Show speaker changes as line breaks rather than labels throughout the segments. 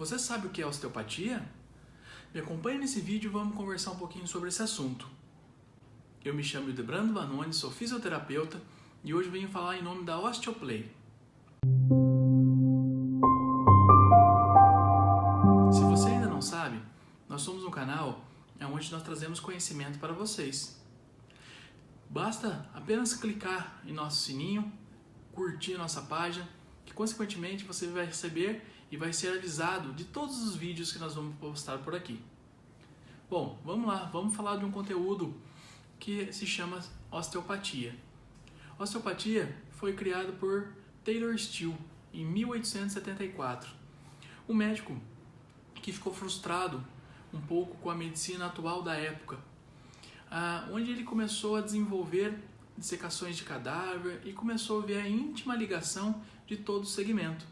Você sabe o que é osteopatia? Me acompanhe nesse vídeo e vamos conversar um pouquinho sobre esse assunto. Eu me chamo Hildebrando Vanoni, sou fisioterapeuta e hoje venho falar em nome da Osteoplay. Se você ainda não sabe, nós somos um canal onde nós trazemos conhecimento para vocês. Basta apenas clicar em nosso sininho, curtir nossa página, que consequentemente você vai receber e vai ser avisado de todos os vídeos que nós vamos postar por aqui. Bom, vamos lá, vamos falar de um conteúdo que se chama osteopatia. Osteopatia foi criado por Taylor Still em 1874. Um médico que ficou frustrado um pouco com a medicina atual da época, onde ele começou a desenvolver dissecações de cadáver e começou a ver a íntima ligação de todo o segmento.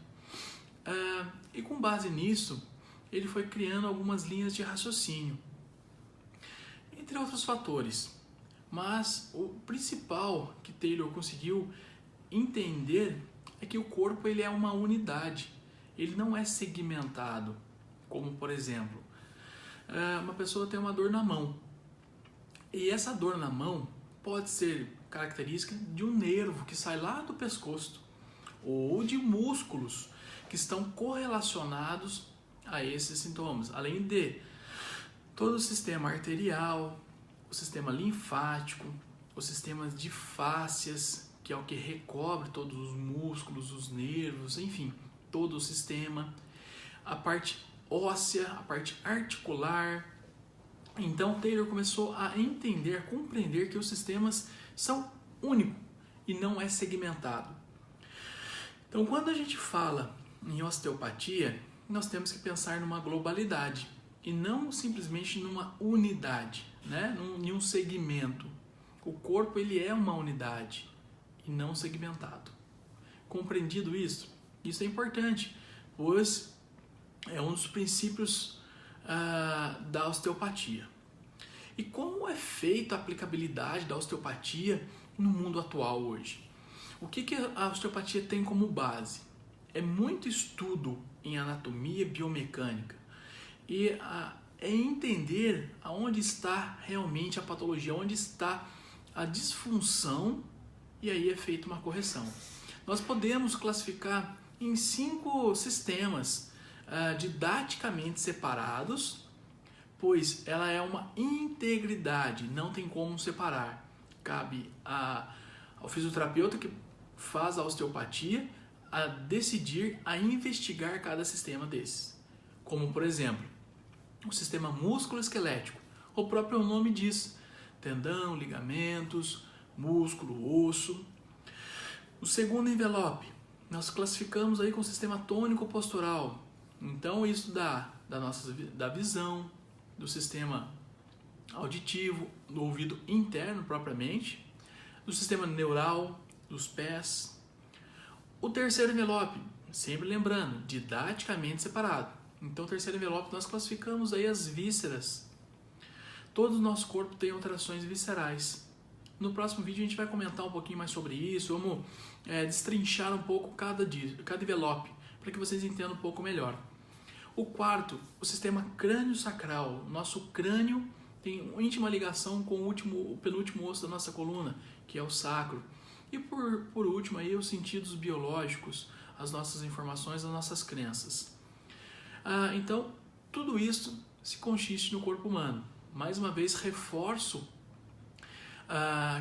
E com base nisso, ele foi criando algumas linhas de raciocínio, entre outros fatores. Mas o principal que Taylor conseguiu entender é que o corpo ele é uma unidade, ele não é segmentado, como por exemplo, uma pessoa tem uma dor na mão, e essa dor na mão pode ser característica de um nervo que sai lá do pescoço, ou de músculos que estão correlacionados a esses sintomas, além de todo o sistema arterial, o sistema linfático, o sistema de fáscias, que é o que recobre todos os músculos, os nervos, enfim, todo o sistema, a parte óssea, a parte articular. Então Taylor começou a entender, a compreender que os sistemas são únicos e não é segmentado. Então quando a gente fala em osteopatia, nós temos que pensar numa globalidade e não simplesmente numa unidade, né? Em um segmento. O corpo ele é uma unidade e não segmentado. Compreendido isso? Isso é importante, pois é um dos princípios da osteopatia. E como é feita a aplicabilidade da osteopatia no mundo atual hoje? O que a osteopatia tem como base? É muito estudo em anatomia biomecânica e é entender aonde está realmente a patologia, onde está a disfunção, e aí é feita uma correção. Nós podemos classificar em 5 sistemas didaticamente separados, pois ela é uma integridade, não tem como separar. Cabe ao fisioterapeuta que faz a osteopatia a decidir, a investigar cada sistema desses. Como, por exemplo, o sistema músculo-esquelético. O próprio nome diz: tendão, ligamentos, músculo, osso. O segundo envelope, nós classificamos aí com o sistema tônico-postural. Então, isso da visão, do sistema auditivo, do ouvido interno propriamente, do sistema neural, dos pés. O terceiro envelope, sempre lembrando, didaticamente separado. Então, o terceiro envelope nós classificamos aí as vísceras. Todo o nosso corpo tem alterações viscerais. No próximo vídeo a gente vai comentar um pouquinho mais sobre isso, vamos destrinchar um pouco cada envelope, para que vocês entendam um pouco melhor. O quarto, o sistema crânio-sacral. Nosso crânio tem uma íntima ligação com o penúltimo osso da nossa coluna, que é o sacro. E por último, aí, os sentidos biológicos, as nossas informações, as nossas crenças. Então, tudo isso se consiste no corpo humano. Mais uma vez, reforço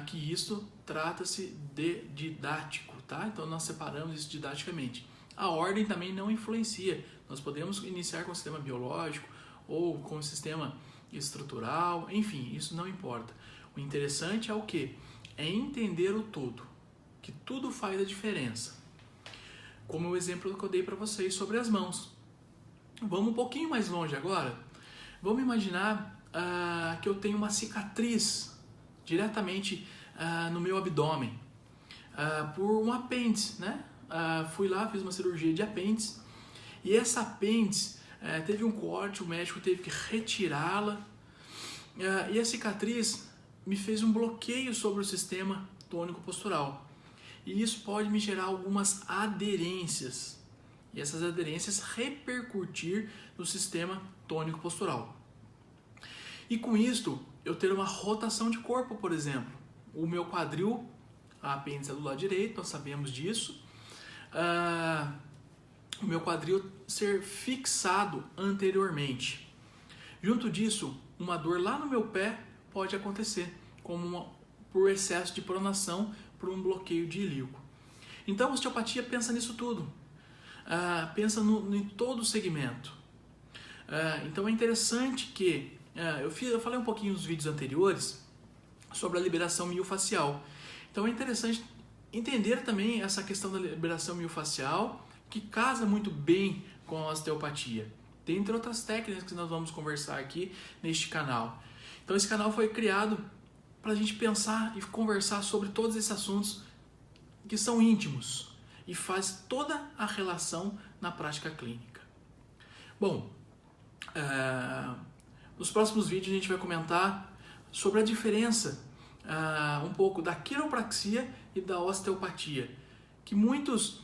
que isso trata-se de didático, tá? Então, nós separamos isso didaticamente. A ordem também não influencia. Nós podemos iniciar com o sistema biológico ou com o sistema estrutural, enfim, isso não importa. O interessante é o quê? É entender o todo, que tudo faz a diferença. Como o exemplo que eu dei para vocês sobre as mãos. Vamos um pouquinho mais longe agora. Vamos imaginar que eu tenho uma cicatriz diretamente no meu abdômen por um apêndice, né? Fui lá, fiz uma cirurgia de apêndice e essa apêndice teve um corte, o médico teve que retirá-la e a cicatriz me fez um bloqueio sobre o sistema tônico-postural. E isso pode me gerar algumas aderências. e essas aderências repercutir no sistema tônico postural. E com isto, eu ter uma rotação de corpo, por exemplo. O meu quadril, a apêndice do lado direito, nós sabemos disso. O meu quadril ser fixado anteriormente. Junto disso, uma dor lá no meu pé pode acontecer, por excesso de pronação, por um bloqueio de ilíaco. Então a osteopatia pensa nisso tudo, pensa em todo o segmento. Então é interessante que, eu falei um pouquinho nos vídeos anteriores sobre a liberação miofascial. Então é interessante entender também essa questão da liberação miofascial, que casa muito bem com a osteopatia. Dentre outras técnicas que nós vamos conversar aqui neste canal. Então esse canal foi criado para a gente pensar e conversar sobre todos esses assuntos que são íntimos e faz toda a relação na prática clínica. Bom, nos próximos vídeos a gente vai comentar sobre a diferença um pouco da quiropraxia e da osteopatia, que muitos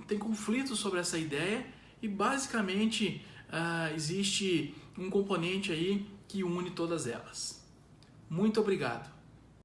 têm conflitos sobre essa ideia e basicamente existe um componente aí que une todas elas. Muito obrigado.